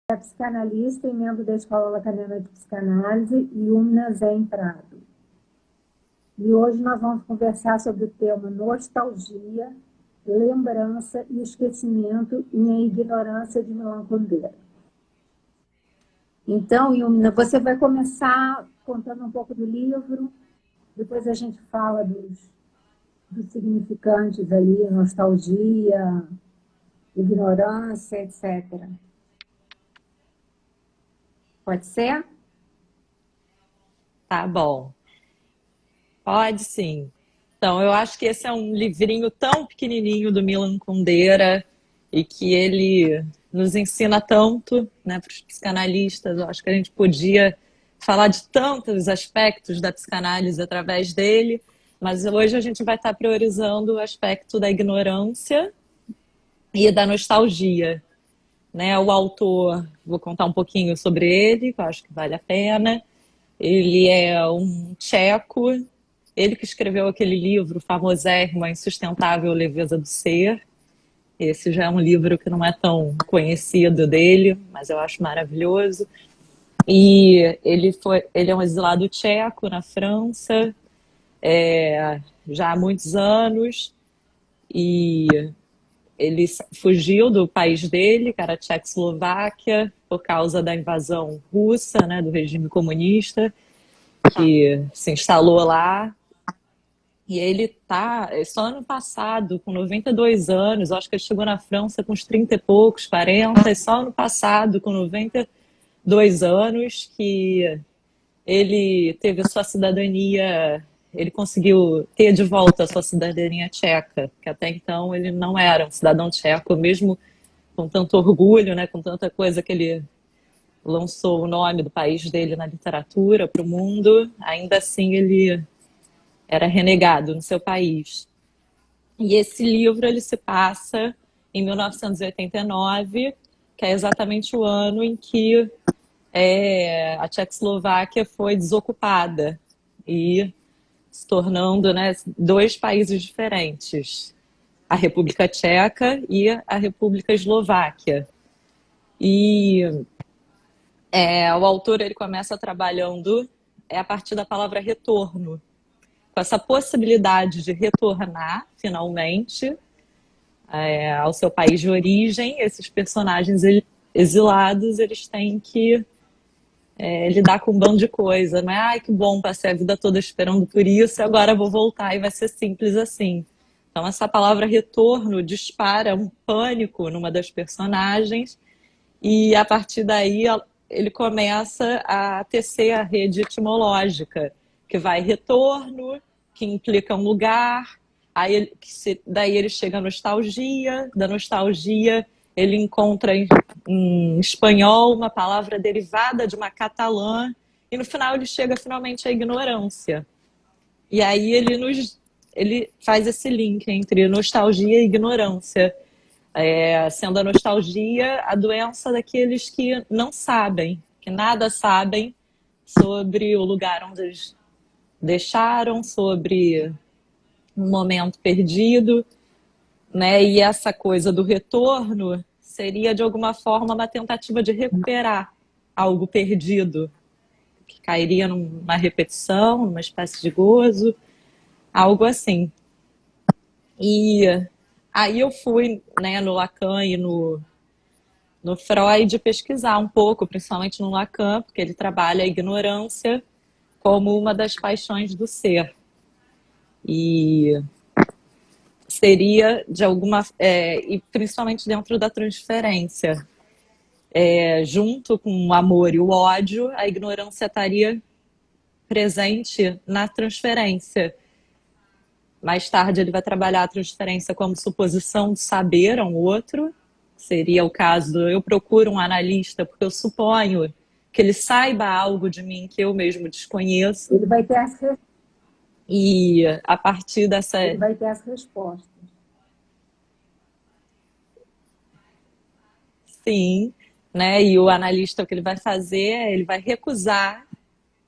É psicanalista e membro da Escola Acadêmica de Psicanálise Yumna Zen Prado. E hoje nós vamos conversar sobre o tema nostalgia, lembrança e esquecimento e a ignorância de Milan Kundera. Então, Yumna, você vai começar contando um pouco do livro, depois a gente fala dos significantes ali, nostalgia, ignorância, etc. Pode ser? Tá bom, pode sim. Então, eu acho que esse é um livrinho tão pequenininho do Milan Kundera e que ele nos ensina tanto, né, para os psicanalistas. Eu acho que a gente podia falar de tantos aspectos da psicanálise através dele, mas hoje a gente vai estar priorizando o aspecto da ignorância e da nostalgia, né? O autor, vou contar um pouquinho sobre ele, que eu acho que vale a pena. Ele é um tcheco, ele que escreveu aquele livro famosérrimo, A Insustentável Leveza do Ser. Esse já é um livro que não é tão conhecido dele, mas eu acho maravilhoso. E ele é um exilado tcheco na França, já há muitos anos, e ele fugiu do país dele, que era a Tchecoslováquia, por causa da invasão russa, né, do regime comunista, que se instalou lá. E ele tá, só ano passado, com 92 anos, acho que ele chegou na França com uns 30 e poucos, 40, e só ano passado, com 92 anos, que ele teve a sua cidadania, ele conseguiu ter de volta a sua cidadania tcheca, que até então ele não era um cidadão tcheco, mesmo com tanto orgulho, né, com tanta coisa que ele lançou o nome do país dele na literatura para o mundo, ainda assim ele era renegado no seu país. E esse livro ele se passa em 1989, que é exatamente o ano em que a Tchecoslováquia foi desocupada e se tornando, né, dois países diferentes, a República Tcheca e a República Eslováquia. E o autor ele começa trabalhando a partir da palavra retorno, com essa possibilidade de retornar finalmente ao seu país de origem. Esses personagens exilados eles têm que lidar com um bando de coisa, não é? Ai, que bom, passei a vida toda esperando por isso, agora vou voltar e vai ser simples assim. Então, essa palavra retorno dispara um pânico numa das personagens, e a partir daí ele começa a tecer a rede etimológica, que vai retorno, que implica um lugar, daí ele chega à nostalgia, da nostalgia ele encontra em espanhol uma palavra derivada de uma catalã, e no final ele chega finalmente à ignorância. E aí ele faz esse link entre nostalgia e ignorância, sendo a nostalgia a doença daqueles que não sabem, que nada sabem sobre o lugar onde eles deixaram, sobre um momento perdido, né? E essa coisa do retorno seria, de alguma forma, uma tentativa de recuperar algo perdido, que cairia numa repetição, numa espécie de gozo, algo assim. E aí eu fui, né, no Lacan e no Freud pesquisar um pouco, principalmente no Lacan, porque ele trabalha a ignorância como uma das paixões do ser. E seria de alguma. E principalmente dentro da transferência. Junto com o amor e o ódio, a ignorância estaria presente na transferência. Mais tarde, ele vai trabalhar a transferência como suposição de saber a um outro. Seria o caso, eu procuro um analista porque eu suponho que ele saiba algo de mim que eu mesmo desconheço. Ele vai ter as, E a partir dessa. ele vai ter as respostas. Sim, né? E o analista, o que ele vai fazer é ele vai recusar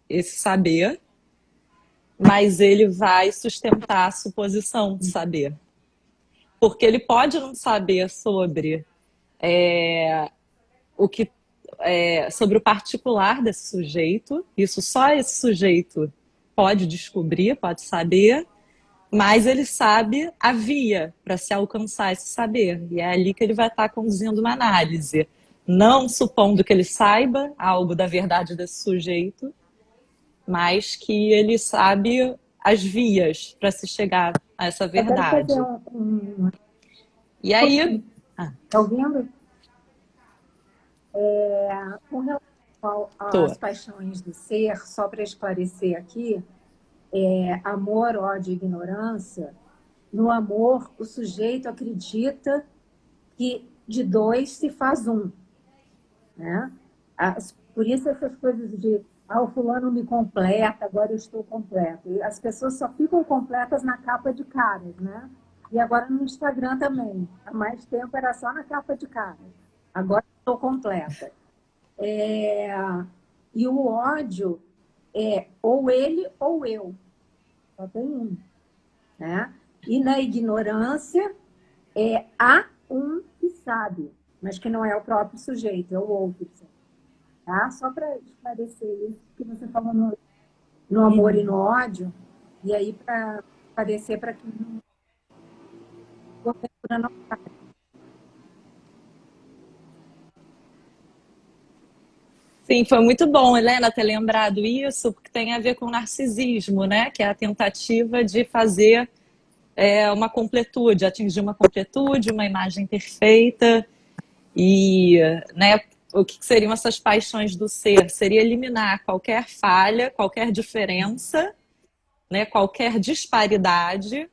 esse saber, mas ele vai sustentar a suposição de saber. Porque ele pode não saber sobre o que sobre o particular desse sujeito. Isso só esse sujeito pode descobrir, pode saber, mas ele sabe a via para se alcançar esse saber. E é ali que ele vai estar conduzindo uma análise. Não supondo que ele saiba algo da verdade desse sujeito, mas que ele sabe as vias para se chegar a essa Eu quero verdade. fazer E aí... Tá ouvindo? Com relação às paixões do ser, só para esclarecer aqui, amor, ódio e ignorância. No amor, o sujeito acredita que de dois se faz um, né? Por isso essas coisas de o fulano me completa, agora eu estou completo. E as pessoas só ficam completas na capa de caras, né? E agora no Instagram também. Há mais tempo era só na capa de caras. Agora eu estou completa. E o ódio é ou ele ou eu. Só tem um, né? E na ignorância há um que sabe, mas que não é o próprio sujeito, é o outro. Tá? Só para esclarecer isso que você falou no amor e no ódio, e aí para esclarecer para quem não sabe. Sim, foi muito bom, Helena, ter lembrado isso, porque tem a ver com narcisismo, né? Que é a tentativa de fazer uma completude, atingir uma completude, uma imagem perfeita. E, né, o que seriam essas paixões do ser? Seria eliminar qualquer falha, qualquer diferença, né, qualquer disparidade,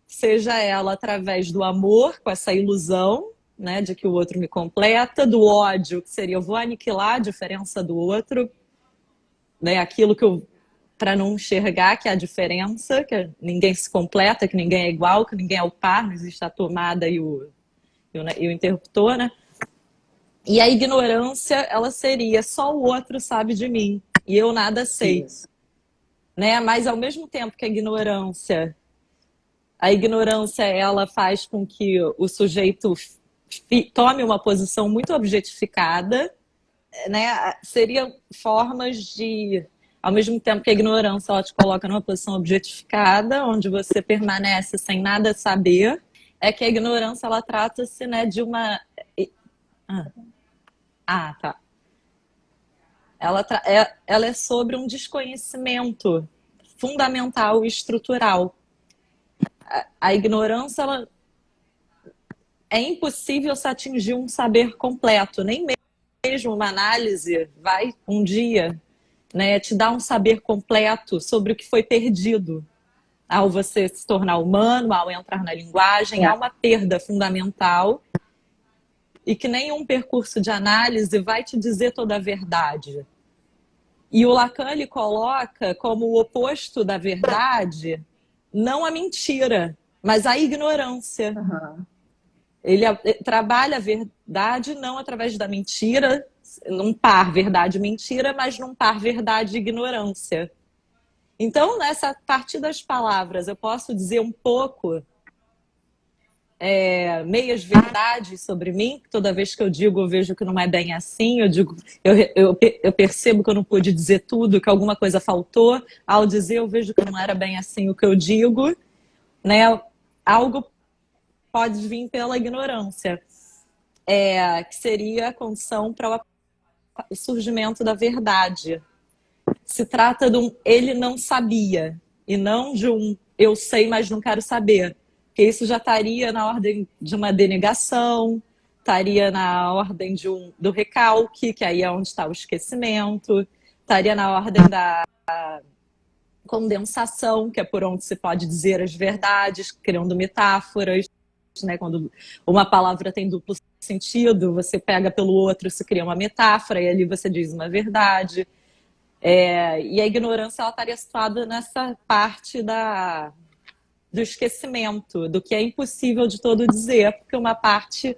seja ela através do amor, com essa ilusão, né, de que o outro me completa, do ódio, que seria eu vou aniquilar a diferença do outro, né, aquilo que eu para não enxergar que é a diferença, que ninguém se completa, que ninguém é igual, que ninguém é o par, não existe a tomada e o interruptor, né? E a ignorância, ela seria só o outro sabe de mim e eu nada sei, né? Mas ao mesmo tempo que a ignorância ela faz com que o sujeito tome uma posição muito objetificada, né? Seriam formas de, ao mesmo tempo que a ignorância ela te coloca numa posição objetificada, onde você permanece sem nada saber, é que a ignorância ela trata-se, né, de uma tá. Ela é sobre um desconhecimento fundamental e estrutural. A ignorância, é impossível se atingir um saber completo, nem mesmo uma análise vai um dia, né, te dar um saber completo sobre o que foi perdido. Ao você se tornar humano, ao entrar na linguagem, há uma perda fundamental e que nenhum percurso de análise vai te dizer toda a verdade. E o Lacan ele coloca como o oposto da verdade não a mentira, mas a ignorância. Uhum. Ele trabalha a verdade não através da mentira, num par verdade e mentira, mas num par verdade e ignorância. Então, nessa partir das palavras, eu posso dizer um pouco meias verdades sobre mim. Toda vez que eu digo, eu vejo que não é bem assim. Eu percebo que eu não pude dizer tudo, que alguma coisa faltou. Ao dizer, eu vejo que não era bem assim o que eu digo, né? Algo pode vir pela ignorância, que seria a condição para o surgimento da verdade. Se trata de um ele não sabia e não de um eu sei, mas não quero saber. Porque isso já estaria na ordem de uma denegação, estaria na ordem do recalque, que aí é onde está o esquecimento, estaria na ordem da condensação, que é por onde se pode dizer as verdades, criando metáforas, né? Quando uma palavra tem duplo sentido, você pega pelo outro, se cria uma metáfora, e ali você diz uma verdade. E a ignorância ela estaria situada nessa parte do esquecimento, do que é impossível de todo dizer, porque uma parte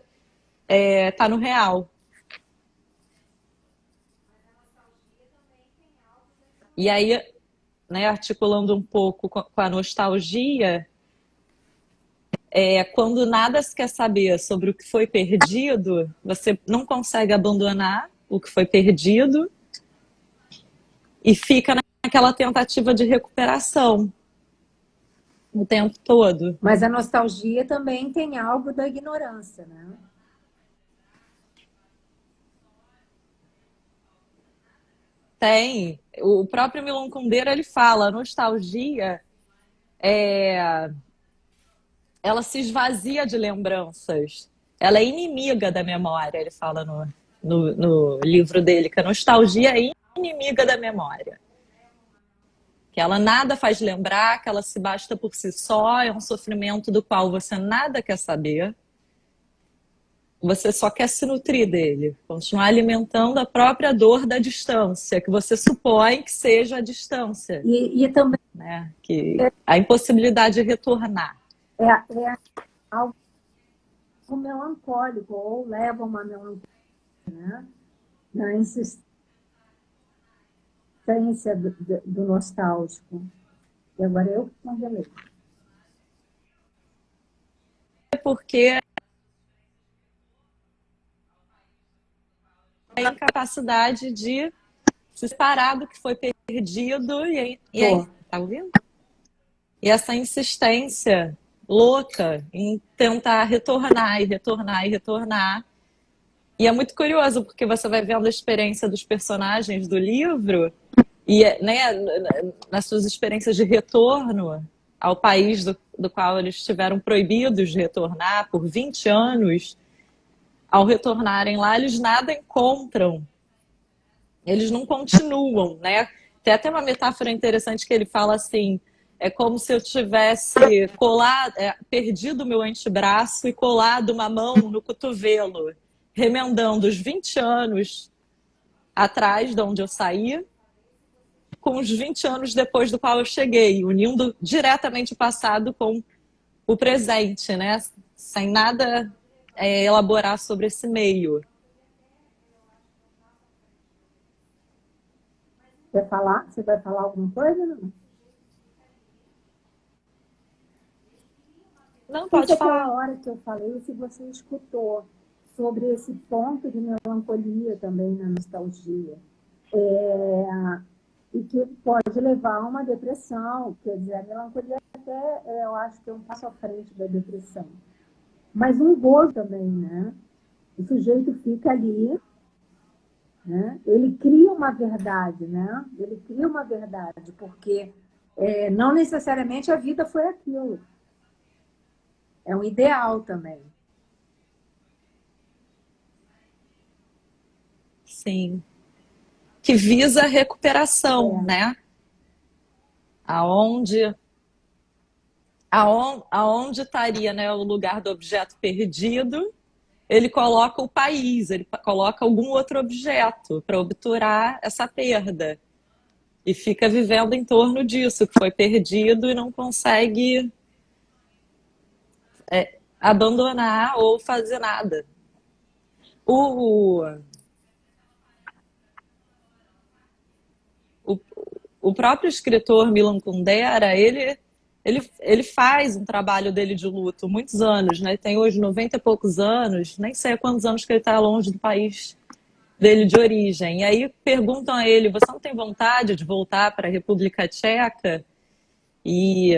está no real. E aí, né, articulando um pouco com a nostalgia, quando nada se quer saber sobre o que foi perdido, você não consegue abandonar o que foi perdido e fica naquela tentativa de recuperação o tempo todo. Mas a nostalgia também tem algo da ignorância, né? Tem. O próprio Milan Kundera, ele fala, a nostalgia ela se esvazia de lembranças. Ela é inimiga da memória, ele fala no livro dele, que a nostalgia é inimiga da memória. Que ela nada faz lembrar, que ela se basta por si só, é um sofrimento do qual você nada quer saber. Você só quer se nutrir dele, continuar alimentando a própria dor da distância, que você supõe que seja a distância, E também né? Que a impossibilidade de retornar. é algo melancólico, ou leva uma melancolia, né? Na insistência do nostálgico. E agora eu congelei. Porque a incapacidade de se separar do que foi perdido e aí, tá ouvindo? E essa insistência louca em tentar retornar e retornar e retornar. E é muito curioso, porque você vai vendo a experiência dos personagens do livro e, né, nas suas experiências de retorno ao país do qual eles estiveram proibidos de retornar por 20 anos, ao retornarem lá, eles nada encontram. Eles não continuam, né? Tem até uma metáfora interessante que ele fala assim, é como se eu tivesse perdido meu antebraço e colado uma mão no cotovelo, remendando os 20 anos atrás de onde eu saí, com os 20 anos depois do qual eu cheguei, unindo diretamente o passado com o presente, né? Sem nada elaborar sobre esse meio. Quer falar? Você vai falar alguma coisa? Não? Não, Não pode sei qual falar. a hora que eu falei, se você escutou sobre esse ponto de melancolia também na nostalgia. E que pode levar a uma depressão, quer dizer, a melancolia até, eu acho que é um passo à frente da depressão. Mas um gozo também, né? O sujeito fica ali, né? Ele cria uma verdade, né? Ele cria uma verdade, porque não necessariamente a vida foi aquilo. É um ideal também. Sim. Que visa a recuperação, né? Aonde estaria, né, o lugar do objeto perdido, ele coloca o país, ele coloca algum outro objeto para obturar essa perda. E fica vivendo em torno disso, que foi perdido e não consegue abandonar ou fazer nada. O, o, o próprio escritor Milan Kundera, ele faz um trabalho dele de luto muitos anos, né? Ele tem hoje 90 e poucos anos, nem sei há quantos anos que ele está longe do país dele de origem. E aí perguntam a ele, você não tem vontade de voltar para a República Tcheca? E,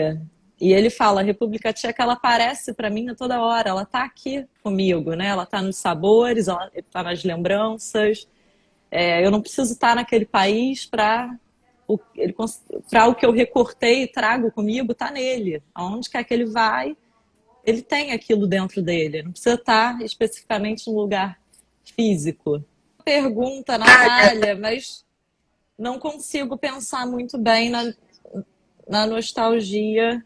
e ele fala, a República Tcheca, ela aparece para mim a toda hora, ela está aqui comigo, né? Ela está nos sabores, ela está nas lembranças. Eu não preciso estar naquele país para o que eu recortei e trago comigo, está nele. Aonde quer que ele vai, ele tem aquilo dentro dele. Não precisa estar especificamente num lugar físico. Pergunta, Natália, mas não consigo pensar muito bem na nostalgia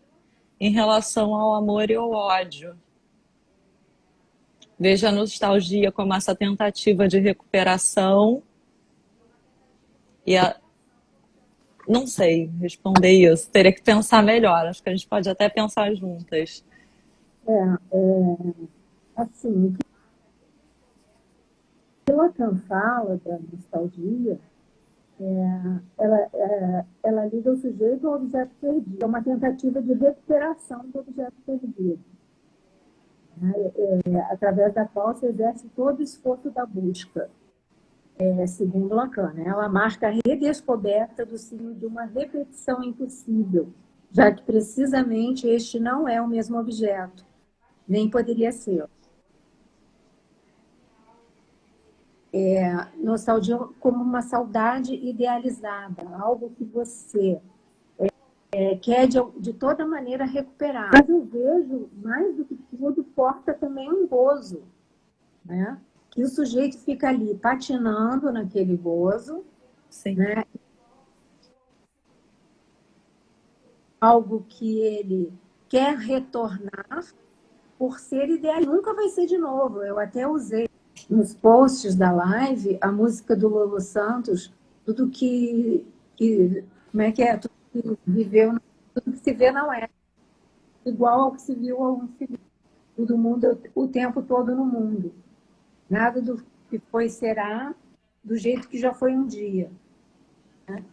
em relação ao amor e ao ódio. Vejo a nostalgia como essa tentativa de recuperação e não sei responder isso. Teria que pensar melhor. Acho que a gente pode até pensar juntas. Assim, o que Lacan fala da nostalgia, ela liga o sujeito ao objeto perdido. É uma tentativa de recuperação do objeto perdido, né? Através da qual se exerce todo o esforço da busca. segundo Lacan, né? Ela marca a redescoberta do signo de uma repetição impossível, já que precisamente este não é o mesmo objeto, nem poderia ser. Nostalgia como uma saudade idealizada, algo que você quer de toda maneira recuperar. Mas eu vejo, mais do que tudo, porta também um gozo, né? Que o sujeito fica ali patinando naquele gozo, Sim. né? Algo que ele quer retornar por ser ideal. Nunca vai ser de novo. Eu até usei nos posts da live a música do Lulu Santos, tudo que como é que é? Tudo que viveu, tudo que se vê não é igual ao que se viu ao que se viu. Todo mundo o tempo todo no mundo. Nada do que foi será do jeito que já foi um dia. Né?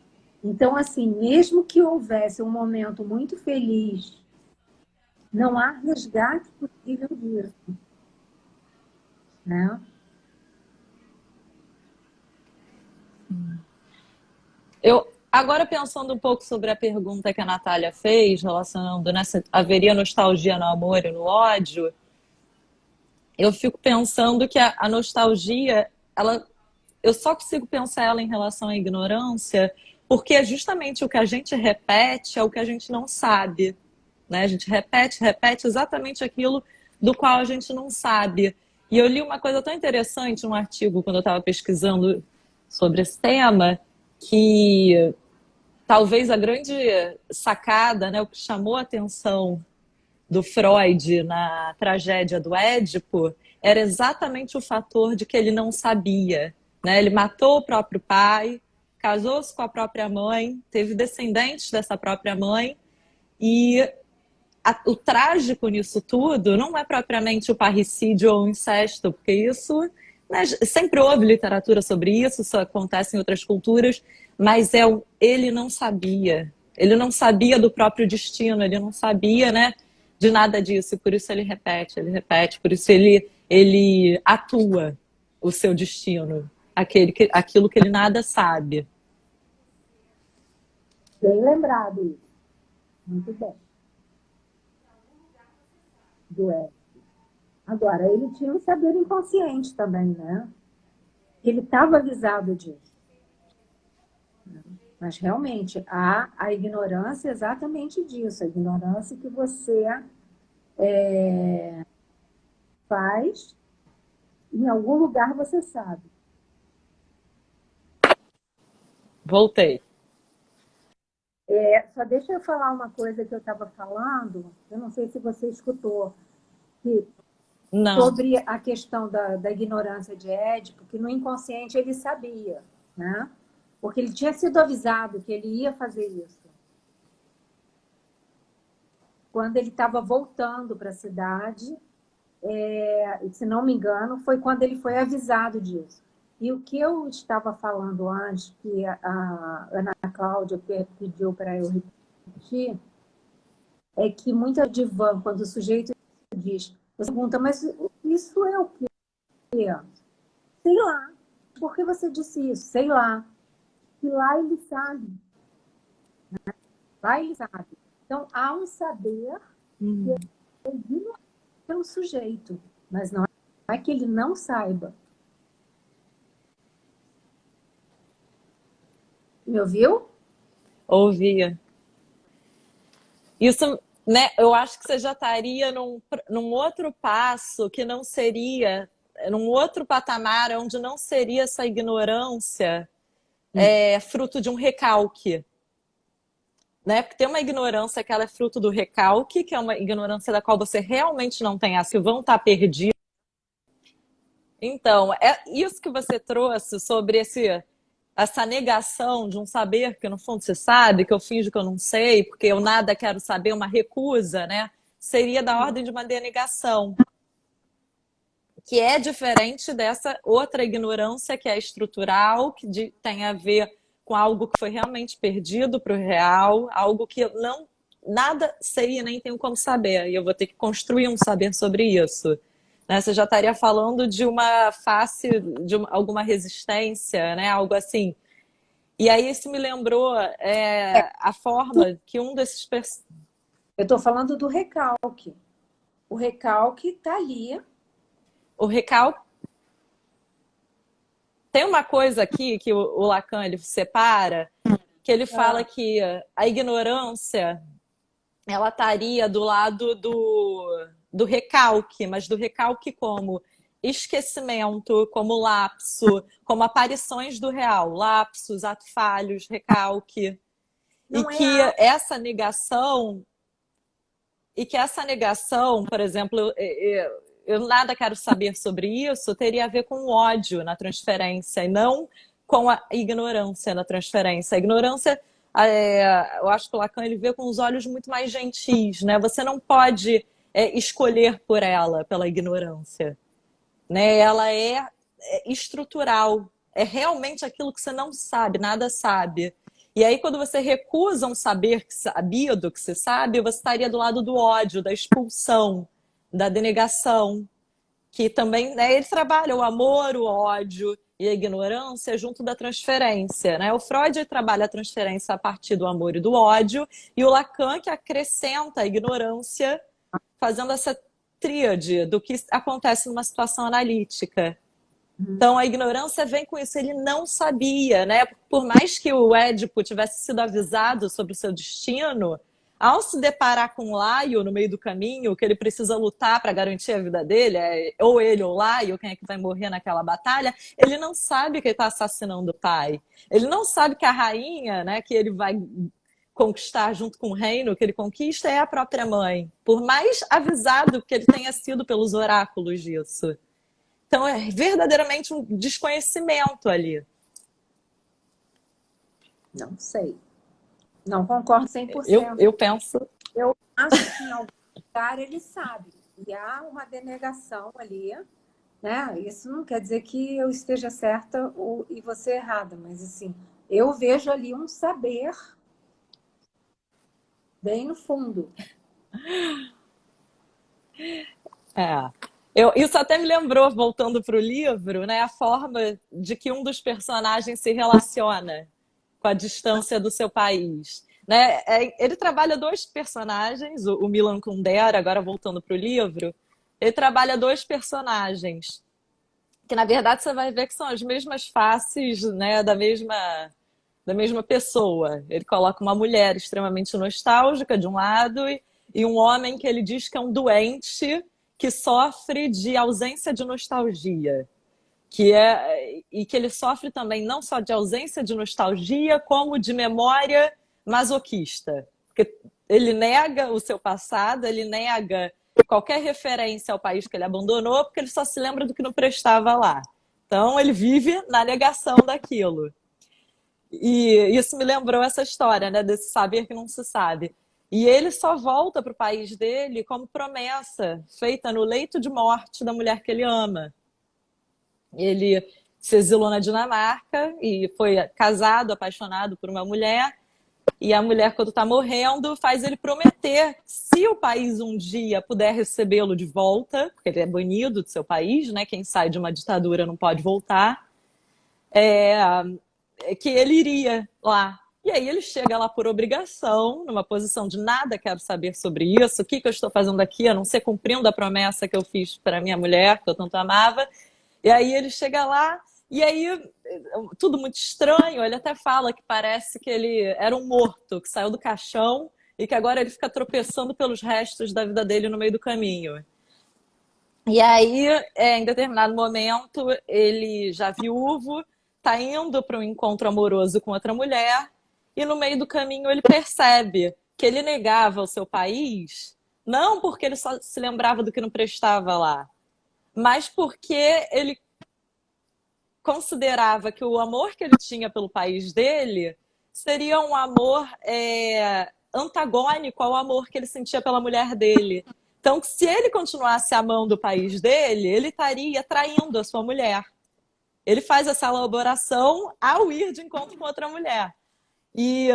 Então, assim, mesmo que houvesse um momento muito feliz, não há resgate possível disso. Né? Eu, agora pensando um pouco sobre a pergunta que a Natália fez, relacionando, né, se haveria nostalgia no amor e no ódio, eu fico pensando que a nostalgia, eu só consigo pensar ela em relação à ignorância, porque é justamente o que a gente repete é o que a gente não sabe, né? A gente repete, repete exatamente aquilo do qual a gente não sabe. E eu li uma coisa tão interessante num artigo quando eu estava pesquisando sobre esse tema, que talvez a grande sacada, né, o que chamou a atenção do Freud na tragédia do Édipo era exatamente o fator de que ele não sabia, né? Ele matou o próprio pai, casou-se com a própria mãe, teve descendentes dessa própria mãe e o trágico nisso tudo não é propriamente o parricídio ou o incesto, porque isso, né, sempre houve literatura sobre isso, isso acontece em outras culturas, mas ele não sabia. Ele não sabia do próprio destino, ele não sabia, né, de nada disso, e por isso ele repete, por isso ele atua o seu destino, aquilo que ele nada sabe. Bem lembrado isso. Muito bem. Do Édipo. Agora, ele tinha um saber inconsciente também, né? Ele estava avisado disso. Mas realmente a ignorância é exatamente disso, a ignorância que você faz, em algum lugar você sabe. Voltei. Só deixa eu falar uma coisa que eu estava falando, eu não sei se você escutou, que, Não. sobre a questão da ignorância de Édipo, que no inconsciente ele sabia, né? Porque ele tinha sido avisado que ele ia fazer isso. Quando ele estava voltando para a cidade, se não me engano, foi quando ele foi avisado disso. E o que eu estava falando antes, que a Ana Cláudia pediu para eu repetir, é que muita divã, quando o sujeito diz, você pergunta, mas isso é o quê? Sei lá. Por que você disse isso? Sei lá. E lá ele sabe. Lá ele sabe. Então, há um saber que é ignorado pelo sujeito, mas não é que ele não saiba. Me ouviu? Ouvia. Isso, né, eu acho que você já estaria num outro passo que não seria, num outro patamar onde não seria essa ignorância fruto de um recalque. Né? Porque tem uma ignorância que ela é fruto do recalque, que é uma ignorância da qual você realmente não tem acesso, vão estar perdidos. Então, é isso que você trouxe sobre essa negação de um saber que no fundo você sabe, que eu finjo que eu não sei, porque eu nada quero saber, uma recusa, né? Seria da ordem de uma denegação, que é diferente dessa outra ignorância que é estrutural, que tem a ver com algo que foi realmente perdido para o real, algo que eu nada sei e nem tenho como saber, e eu vou ter que construir um saber sobre isso. né? Você já estaria falando de uma face, de alguma resistência, né? Algo assim. E aí isso me lembrou a forma que um desses Eu estou falando do recalque. O recalque está ali. o recalque. Tem uma coisa aqui que o Lacan ele separa, que ele fala que a ignorância ela estaria do lado do recalque, mas do recalque como esquecimento, como lapso, como aparições do real, lapsos, ato falhos, recalque. E Não é que essa negação, por exemplo, eu nada quero saber sobre isso, teria a ver com o ódio na transferência e não com a ignorância na transferência. A ignorância, eu acho que o Lacan ele vê com os olhos muito mais gentis, né? Você não pode escolher por ela, pela ignorância, né? Ela é estrutural, é realmente aquilo que você não sabe, nada sabe. E aí, quando você recusa um saber sabido que você sabe, você estaria do lado do ódio, da expulsão, da denegação, que também, né, ele trabalha o amor, o ódio e a ignorância junto da transferência, né? O Freud trabalha a transferência a partir do amor e do ódio, e o Lacan que acrescenta a ignorância, fazendo essa tríade do que acontece numa situação analítica. Então, a ignorância vem com isso. Ele não sabia, né? Por mais que o Édipo tivesse sido avisado sobre o seu destino, ao se deparar com o Laio no meio do caminho, que ele precisa lutar para garantir a vida dele, ou ele ou o Laio, quem é que vai morrer naquela batalha, ele não sabe que ele está assassinando o pai. Ele não sabe que a rainha, né, que ele vai conquistar junto com o reino que ele conquista, é a própria mãe. Por mais avisado que ele tenha sido pelos oráculos disso. Então, é verdadeiramente um desconhecimento ali. Não sei. Não concordo 100%. Eu penso... Eu acho que em algum lugar ele sabe. E há uma denegação ali, né? Isso não quer dizer que eu esteja certa e você errada, mas assim, eu vejo ali um saber bem no fundo. Isso até me lembrou, voltando para o livro, né, a forma de que um dos personagens se relaciona com a distância do seu país. Né? Ele trabalha dois personagens, o Milan Kundera, agora voltando para o livro, ele trabalha dois personagens, que na verdade você vai ver que são as mesmas faces, né, da mesma pessoa. Ele coloca uma mulher extremamente nostálgica de um lado e um homem que ele diz que é um doente que sofre de ausência de nostalgia. E que ele sofre também não só de ausência de nostalgia, como de memória masoquista. Porque ele nega o seu passado, ele nega qualquer referência ao país que ele abandonou, porque ele só se lembra do que não prestava lá. Então, ele vive na negação daquilo. E isso me lembrou essa história, né, desse saber que não se sabe. E ele só volta para o país dele como promessa feita no leito de morte da mulher que ele ama. Ele se exilou na Dinamarca e foi casado, apaixonado por uma mulher. E a mulher, quando está morrendo, faz ele prometer, se o país um dia puder recebê-lo de volta, porque ele é banido do seu país, né? Quem sai de uma ditadura não pode voltar, que ele iria lá. E aí ele chega lá por obrigação, numa posição de nada quero saber sobre isso, o que eu estou fazendo aqui, a não ser cumprindo a promessa que eu fiz para minha mulher, que eu tanto amava. E aí ele chega lá, e aí tudo muito estranho, ele até fala que parece que ele era um morto, que saiu do caixão e que agora ele fica tropeçando pelos restos da vida dele no meio do caminho. E aí, em determinado momento, ele já viúvo, está indo para um encontro amoroso com outra mulher, e no meio do caminho ele percebe que ele negava o seu país, não porque ele só se lembrava do que não prestava lá, mas porque ele considerava que o amor que ele tinha pelo país dele seria um amor antagônico ao amor que ele sentia pela mulher dele. Então, se ele continuasse amando o país dele, ele estaria traindo a sua mulher. Ele faz essa elaboração ao ir de encontro com outra mulher. E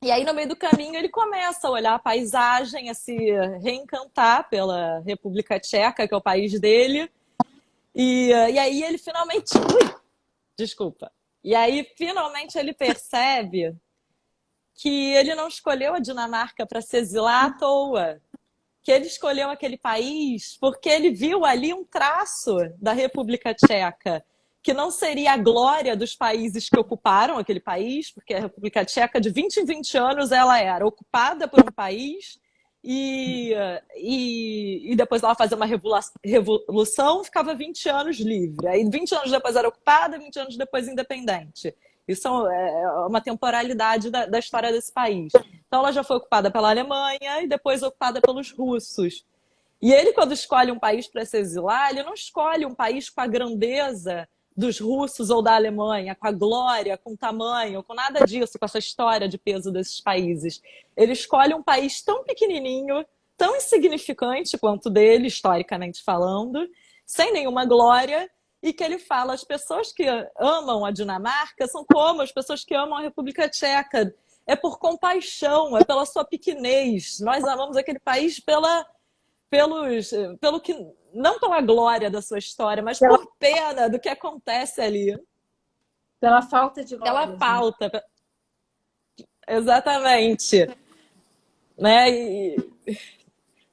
E aí, no meio do caminho, ele começa a olhar a paisagem, a se reencantar pela República Tcheca, que é o país dele. E aí ele finalmente. Ui, desculpa. E aí, finalmente, ele percebe que ele não escolheu a Dinamarca para se exilar à toa. Que ele escolheu aquele país porque ele viu ali um traço da República Tcheca, que não seria a glória dos países que ocuparam aquele país, porque a República Tcheca, de 20 em 20 anos, ela era ocupada por um país e depois ela fazia uma revolução, ficava 20 anos livre. Aí 20 anos depois era ocupada, 20 anos depois independente. Isso é uma temporalidade da história desse país. Então ela já foi ocupada pela Alemanha e depois ocupada pelos russos. E ele, quando escolhe um país para se exilar, ele não escolhe um país com a grandeza dos russos ou da Alemanha, com a glória, com o tamanho, com nada disso, com essa história de peso desses países. Ele escolhe um país tão pequenininho, tão insignificante quanto dele, historicamente falando, sem nenhuma glória, e que ele fala, as pessoas que amam a Dinamarca são como as pessoas que amam a República Tcheca. É por compaixão, é pela sua pequenez. Nós amamos aquele país pelo que, não pela glória da sua história, mas por pena do que acontece ali. Pela falta de Pela glórias, né? falta. Exatamente. Né? E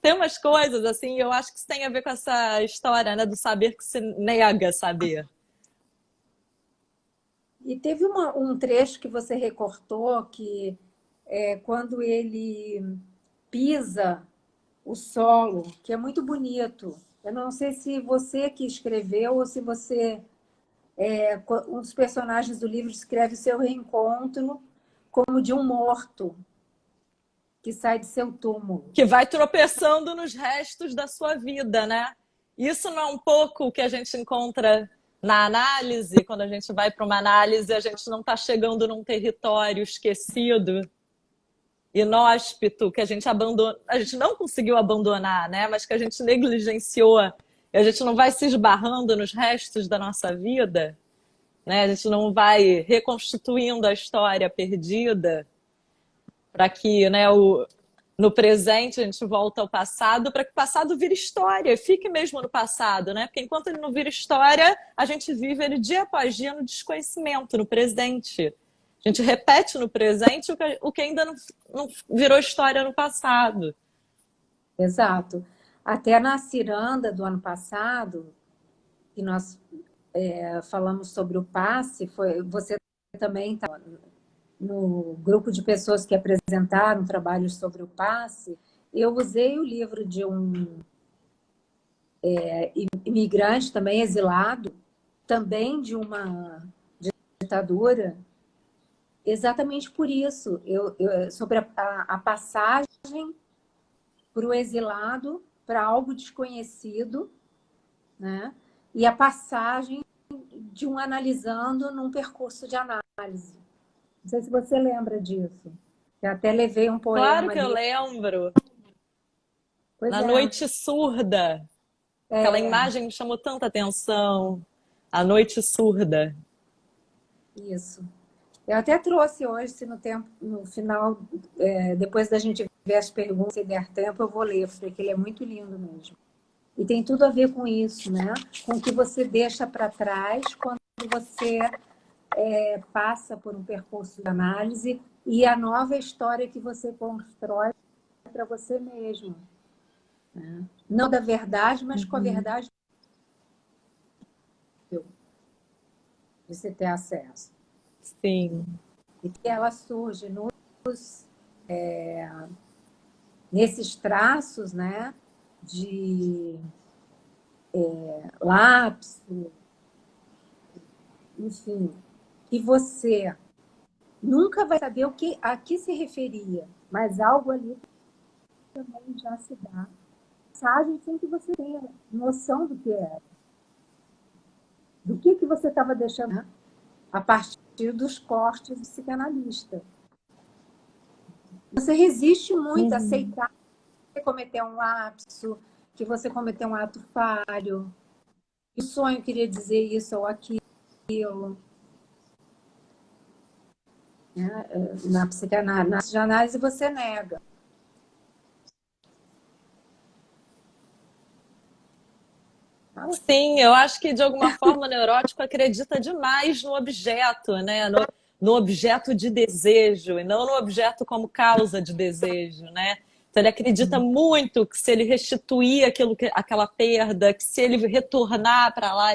tem umas coisas, assim, eu acho que isso tem a ver com essa história, né, do saber que se nega a saber. E teve um trecho que você recortou que é quando ele pisa o solo, que é muito bonito. Eu não sei se você que escreveu ou se você, um dos personagens do livro escreve o seu reencontro como de um morto que sai de seu túmulo. Que vai tropeçando nos restos da sua vida, né? Isso não é um pouco o que a gente encontra na análise, quando a gente vai para uma análise, a gente não está chegando num território esquecido, inóspito, que a gente abandona, a gente não conseguiu abandonar, né? Mas que a gente negligenciou, e a gente não vai se esbarrando nos restos da nossa vida, né? A gente não vai reconstituindo a história perdida para que, né, no presente a gente volta ao passado, para que o passado vire história, fique mesmo no passado, né? Porque enquanto ele não vira história, a gente vive ele dia após dia no desconhecimento, no presente. A gente repete no presente o que ainda não virou história no passado. Exato. Até na ciranda do ano passado, que nós falamos sobre o passe, você também está no grupo de pessoas que apresentaram trabalhos sobre o passe. Eu usei o livro de um imigrante também exilado, também de uma ditadura, exatamente por isso, sobre a passagem para o exilado, para algo desconhecido, né? E a passagem de um analisando num percurso de análise. Não sei se você lembra disso. Eu até levei um Claro poema que eu ali. lembro. Pois Na é. Noite Surda. Aquela imagem me chamou tanta atenção. A Noite Surda. Isso. Eu até trouxe hoje, se no final, depois da gente ver as perguntas e der tempo, eu vou ler, porque ele é muito lindo mesmo. E tem tudo a ver com isso, né? Com o que você deixa para trás quando você passa por um percurso de análise e a nova história que você constrói para você mesmo. Né? Não da verdade, mas com a verdade de você ter acesso. Sim. E que ela surge nesses traços, né, de lápis, enfim, que você nunca vai saber a que se referia, mas algo ali também já se dá. Mensagem sem que você tenha noção do que era. Do que você estava deixando, né? A partir dos cortes do psicanalista. Você resiste muito a aceitar que você cometeu um lapso, que você cometeu um ato falho, que o sonho queria dizer isso ou aquilo. né? Na psicanálise você nega. Sim, eu acho que de alguma forma o neurótico acredita demais no objeto, né? No objeto de desejo, e não no objeto como causa de desejo, né? Então ele acredita muito que se ele restituir aquela perda, que se ele retornar para lá,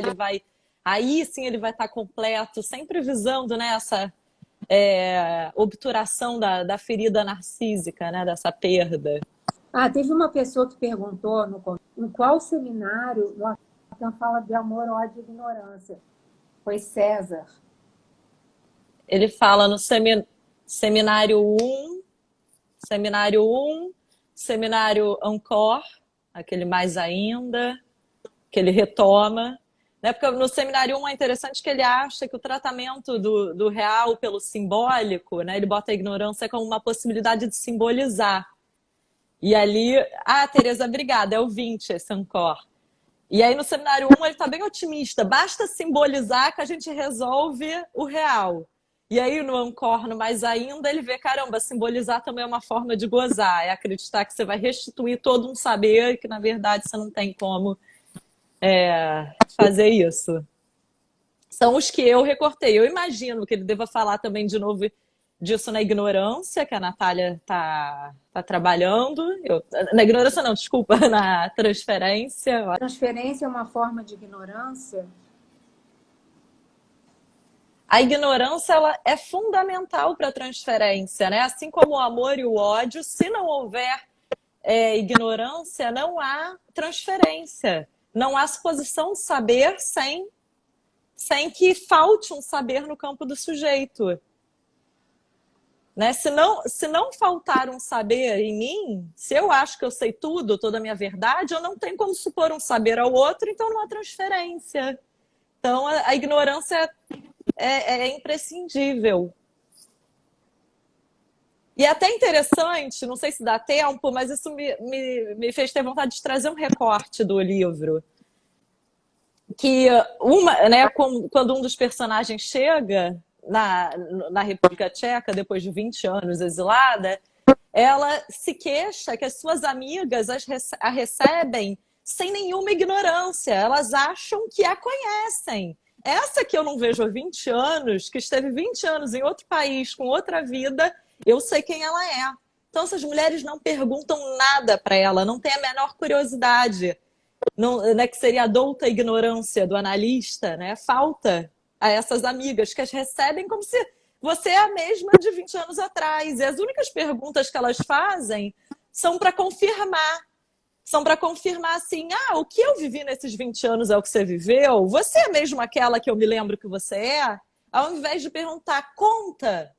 aí sim ele vai estar completo, sempre visando, né, essa obturação da ferida narcísica, né, dessa perda. Teve uma pessoa que perguntou em qual seminário o Lacan fala de amor, ódio e ignorância. Foi César. Ele fala no seminário um, seminário Ancor, aquele mais ainda, que ele retoma. Né? Porque no seminário 1 é interessante que ele acha que o tratamento do real pelo simbólico, né? Ele bota a ignorância como uma possibilidade de simbolizar. E ali, Tereza, obrigada, é o 20 esse Ancor. E aí no seminário 1 ele está bem otimista, basta simbolizar que a gente resolve o real. E aí no Ancorno mais ainda ele vê, caramba, simbolizar também é uma forma de gozar, é acreditar que você vai restituir todo um saber e que na verdade você não tem como fazer isso. São os que eu recortei. Eu imagino que ele deva falar também de novo disso na ignorância, que a Natália tá trabalhando. Na ignorância não, desculpa, na transferência. A transferência é uma forma de ignorância? A ignorância ela é fundamental para a transferência, né? Assim como o amor e o ódio, se não houver ignorância, não há transferência. Não há suposição de saber sem que falte um saber no campo do sujeito. Né? Se não faltar um saber em mim, se eu acho que eu sei tudo, toda a minha verdade, eu não tenho como supor um saber ao outro, então não há transferência. Então a ignorância é imprescindível. E é até interessante, não sei se dá tempo, mas isso me fez ter vontade de trazer um recorte do livro. Que quando um dos personagens chega na República Tcheca, depois de 20 anos exilada, ela se queixa que as suas amigas a recebem sem nenhuma ignorância. Elas acham que a conhecem. Essa que eu não vejo há 20 anos, que esteve 20 anos em outro país, com outra vida, eu sei quem ela é. Então, essas mulheres não perguntam nada para ela, não têm a menor curiosidade. Não, né, que seria a douta ignorância do analista, né? Falta a essas amigas que as recebem como se você é a mesma de 20 anos atrás. E as únicas perguntas que elas fazem são para confirmar. São para confirmar assim, o que eu vivi nesses 20 anos é o que você viveu? Você é mesmo aquela que eu me lembro que você é? Ao invés de perguntar, conta,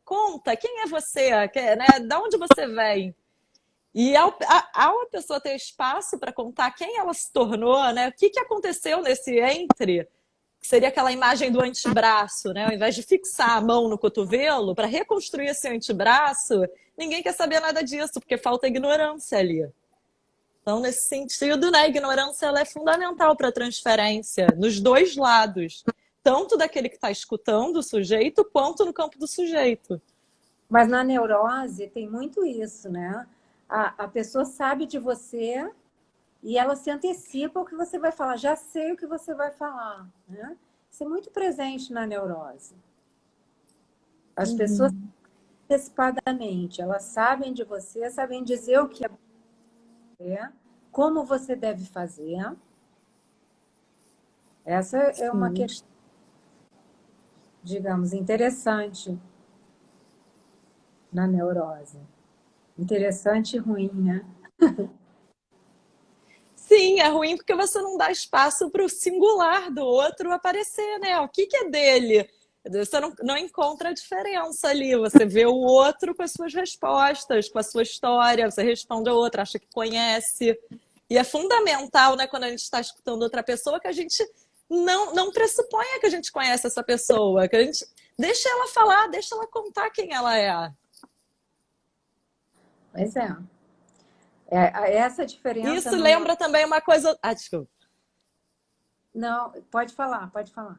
quem é você? Né? De onde você vem? E ao a pessoa ter espaço para contar quem ela se tornou, né? O que aconteceu nesse entre, que seria aquela imagem do antebraço, né? Ao invés de fixar a mão no cotovelo para reconstruir esse antebraço, ninguém quer saber nada disso, porque falta ignorância ali. Então, nesse sentido, né, a ignorância ela é fundamental para a transferência, nos dois lados, tanto daquele que está escutando o sujeito, quanto no campo do sujeito. Mas na neurose tem muito isso, né? A pessoa sabe de você e ela se antecipa o que você vai falar. Já sei o que você vai falar, né? Isso é muito presente na neurose. As pessoas antecipadamente, elas sabem de você, sabem dizer o que é, como você deve fazer. Essa é uma questão, digamos, interessante na neurose. Interessante e ruim, né? Sim, é ruim porque você não dá espaço para o singular do outro aparecer, né? O que é dele? Você não encontra a diferença ali. Você vê o outro com as suas respostas, com a sua história, você responde ao outro, acha que conhece. E é fundamental, né, quando a gente está escutando outra pessoa, que a gente não pressuponha que a gente conhece essa pessoa, que a gente deixa ela falar, deixa ela contar quem ela é. Pois é. Essa diferença... Isso lembra também uma coisa... desculpa. Não, pode falar, pode falar.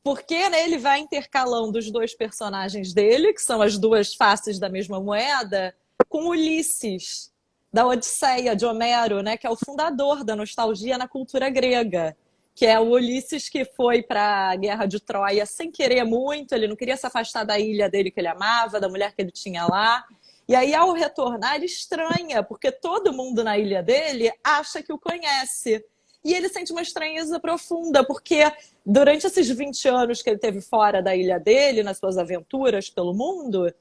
Porque, né, ele vai intercalando os dois personagens dele, que são as duas faces da mesma moeda, com Ulisses, da Odisseia, de Homero, né, que é o fundador da nostalgia na cultura grega. Que é o Ulisses que foi para a Guerra de Troia sem querer muito, ele não queria se afastar da ilha dele que ele amava, da mulher que ele tinha lá. E aí, ao retornar, ele estranha, porque todo mundo na ilha dele acha que o conhece. E ele sente uma estranheza profunda, porque durante esses 20 anos que ele teve fora da ilha dele, nas suas aventuras pelo mundo,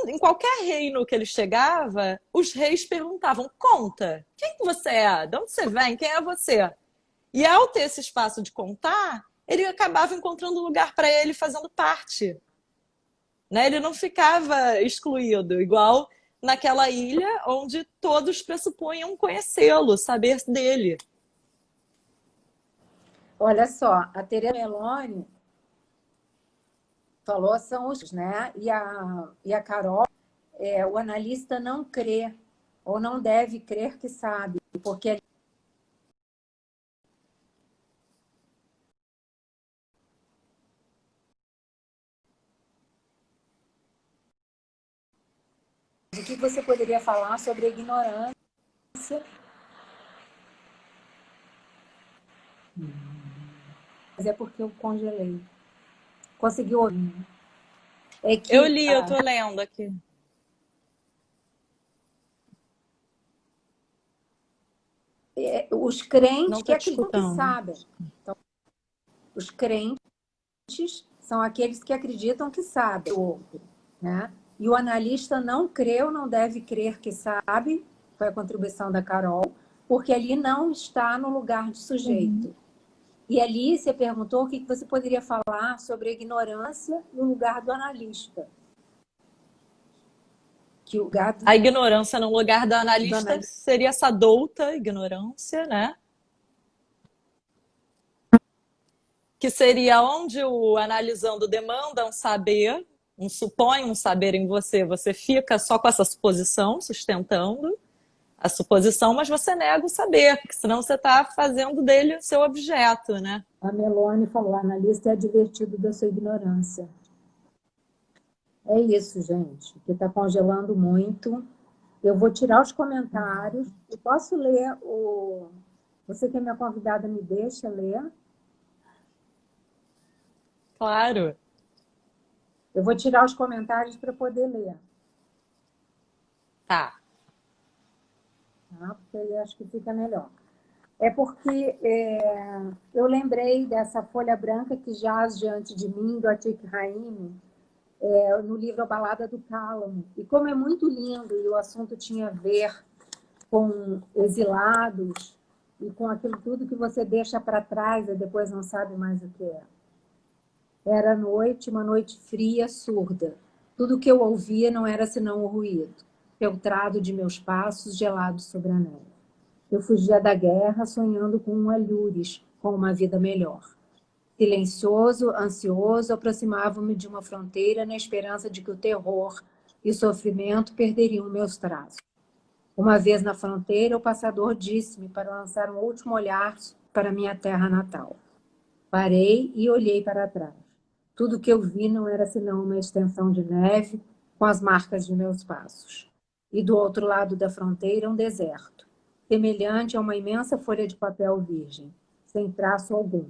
em qualquer reino que ele chegava, os reis perguntavam: conta, quem que você é? De onde você vem? Quem é você? E ao ter esse espaço de contar, ele acabava encontrando um lugar para ele fazendo parte. Né? Ele não ficava excluído, igual naquela ilha onde todos pressupunham conhecê-lo, saber dele. Olha só, a Tereza Meloni falou são os, né? E a Carol, o analista não crê ou não deve crer que sabe, porque o que você poderia falar sobre a ignorância? Mas é porque eu congelei. Conseguiu ouvir? É Eu que li, eu tô lendo aqui. os Não crentes que tô te acreditam que escutando. sabem. Então, os crentes são aqueles que acreditam que sabem o outro, né? E o analista não crê ou não deve crer que sabe, foi a contribuição da Carol, porque ali não está no lugar de sujeito. E ali você perguntou o que você poderia falar sobre a ignorância no lugar do analista. Que o lugar A ignorância no lugar do do analista analista. seria essa douta ignorância, né? Que seria onde o analisando demanda um saber, supõe um saber em você, você fica só com essa suposição, sustentando a suposição, mas você nega o saber, porque senão você está fazendo dele seu objeto, né? A Meloni falou, o analista é advertido da sua ignorância. É isso, gente, que está congelando muito. Eu vou tirar os comentários. Eu posso ler o... Você que é minha convidada, me deixa ler? Claro. Eu vou tirar os comentários para poder ler. Tá. Tá? Porque aí acho que fica melhor. É porque eu lembrei dessa folha branca que jaz diante de mim, do Atik Raimi, no livro A Balada do Cálamo. E como é muito lindo e o assunto tinha a ver com exilados e com aquilo tudo que você deixa para trás e depois não sabe mais o que é. Era noite, uma noite fria, surda. Tudo que eu ouvia não era senão o ruído, filtrado de meus passos gelados sobre a neve. Eu fugia da guerra sonhando com um alhures, com uma vida melhor. Silencioso, ansioso, aproximava-me de uma fronteira na esperança de que o terror e o sofrimento perderiam meus traços. Uma vez na fronteira, o passador disse-me para lançar um último olhar para minha terra natal. Parei e olhei para trás. Tudo o que eu vi não era senão uma extensão de neve com as marcas de meus passos. E do outro lado da fronteira, um deserto, semelhante a uma imensa folha de papel virgem, sem traço algum.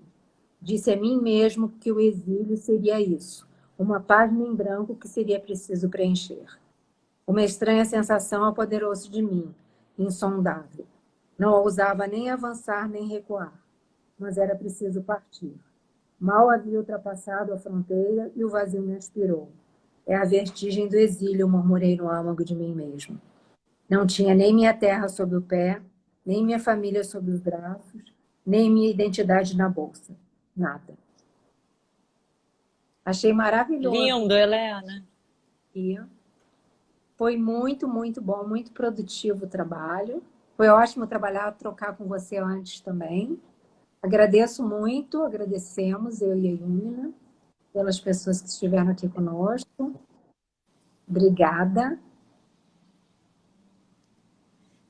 Disse a mim mesmo que o exílio seria isso, uma página em branco que seria preciso preencher. Uma estranha sensação apoderou-se de mim, insondável. Não ousava nem avançar nem recuar, mas era preciso partir. Mal havia ultrapassado a fronteira e o vazio me aspirou. É a vertigem do exílio, murmurei no âmago de mim mesmo. Não tinha nem minha terra sob o pé, nem minha família sob os braços, nem minha identidade na bolsa. Nada. Achei maravilhoso. Lindo, Helena. E foi muito, muito bom, muito produtivo o trabalho. Foi ótimo trabalhar, trocar com você antes também. Agradeço muito, agradecemos, eu e a Yumina, pelas pessoas que estiveram aqui conosco. Obrigada.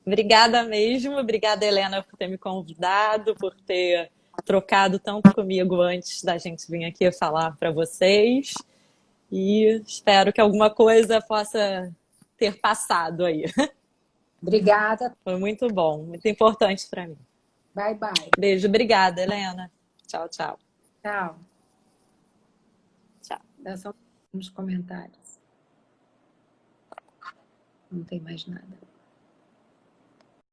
Obrigada mesmo, obrigada, Helena, por ter me convidado, por ter trocado tanto comigo antes da gente vir aqui falar para vocês. E espero que alguma coisa possa ter passado aí. Obrigada. Foi muito bom, muito importante para mim. Bye, bye. Beijo, obrigada, Helena. Tchau, tchau. Tchau. Tchau. Dá só nos comentários. Não tem mais nada.